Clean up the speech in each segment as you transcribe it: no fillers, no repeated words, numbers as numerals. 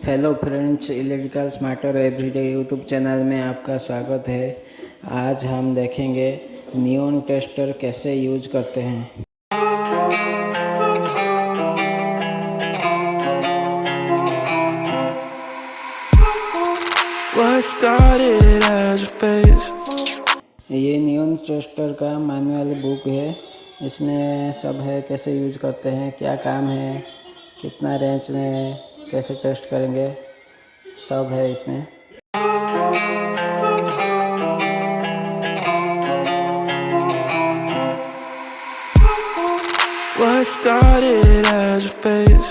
Hello friends, electrical smarter everyday YouTube channel में आपका स्वागत है। आज हम देखेंगे नियॉन टेस्टर कैसे यूज करते हैं। ये नियॉन टेस्टर का मैनुअल बुक है। इसमें सब है, कैसे यूज करते हैं, क्या काम है, कितना रेंज में कैसे टेस्ट करेंगे, सब है इसमें। What started as a phase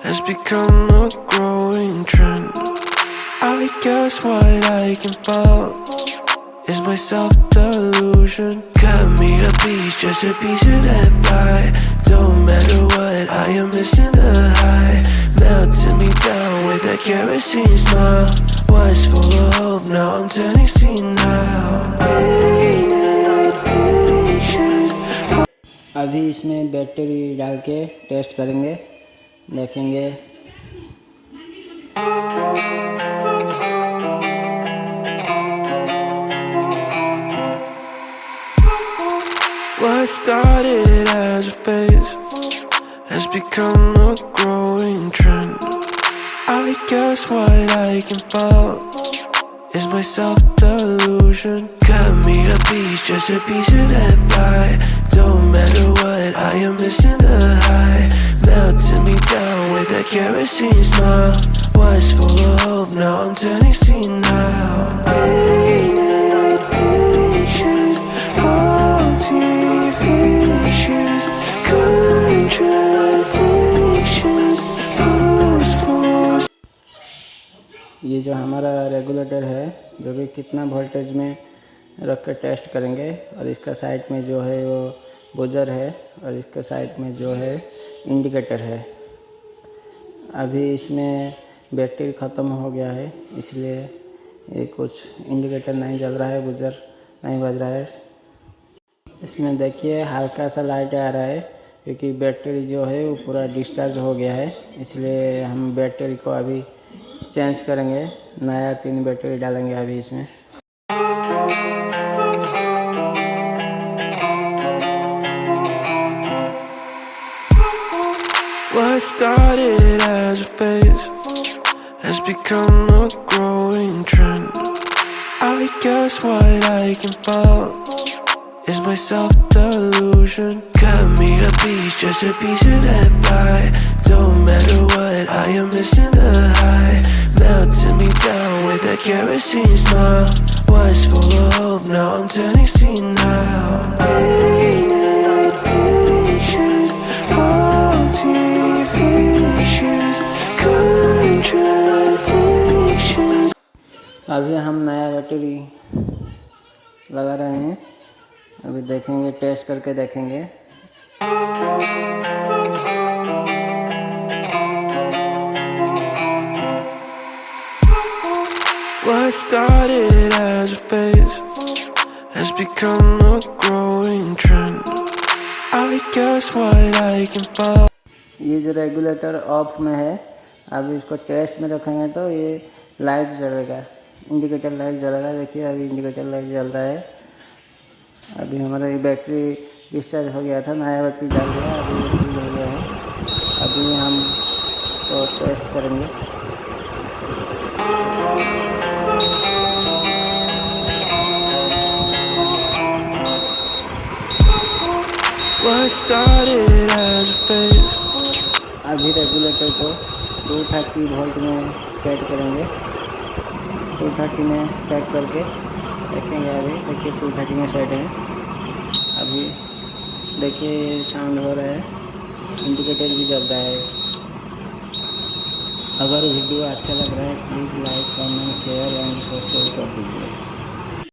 has become a growing trend. I guess what I can follow is my self-delusion. Cut me a piece, just a piece of that pie. Don't matter what, I am missing the high. Melting me down with that kerosene smile. Was full of hope, now I'm turning senile. अभी इसमें battery डाल के test करेंगे, देखेंगे। What started as a phase has become a growing trend. I guess what I can follow is my self-delusion. Cut me a piece, just a piece of that pie. Don't matter what, I am missing the high. Melting me down with that kerosene smile. Was full of hope, now I'm turning senile. Patience, faulty features, contradictions, post-force. ये जो हमारा regulator है, जो कि कितना voltage में रख के टेस्ट करेंगे, और इसका साइड में जो है वो बजर है, और इसका साइड में जो है इंडिकेटर है। अभी इसमें बैटरी ख़त्म हो गया है, इसलिए ये कुछ इंडिकेटर नहीं जल रहा है, बजर नहीं बज रहा है। इसमें देखिए हल्का सा लाइट आ रहा है, क्योंकि बैटरी जो है वो पूरा डिस्चार्ज हो गया है। इसलिए हम बैटरी को अभी चेंज करेंगे, नया 3 बैटरी डालेंगे अभी इसमें। What started as a phase has become a growing trend. I guess what I can follow is my self-delusion. Cut me a piece, just a piece of that pie. Don't matter what, I am missing the high. Melting me down with that kerosene smile. Was full of hope, now I'm turning senile. Patience, faulty features, contradictions. अभी हम नया battery लगा रहे हैं, अभी देखेंगे, test करके देखेंगे। What started as a phase has become a growing trend. I guess what I can follow. ये जो रेगुलेटर ऑफ में है, अभी इसको टेस्ट में रखेंगे तो ये लाइट जलेगा, इंडिकेटर लाइट जलेगा। देखिए अभी इंडिकेटर लाइट जल रहा है। अभी हमारा ये बैटरी डिस्चार्ज हो गया था, नया बैटरी डाल दिया, अभी ये फुल हो गया है। अभी हम तो टेस्ट करेंगे। What started as a phase. अभी रेगुलेटर को 230 वोल्ट में सेट करेंगे। 230 में सेट करके देखेंगे। अभी देखिए 230 में सेट है। अभी देखिए साउंड हो रहा है, इंडिकेटर भी जल रहा है। अगर वीडियो अच्छा लग रहा है please like, comment, share and subscribe कर दीजिए।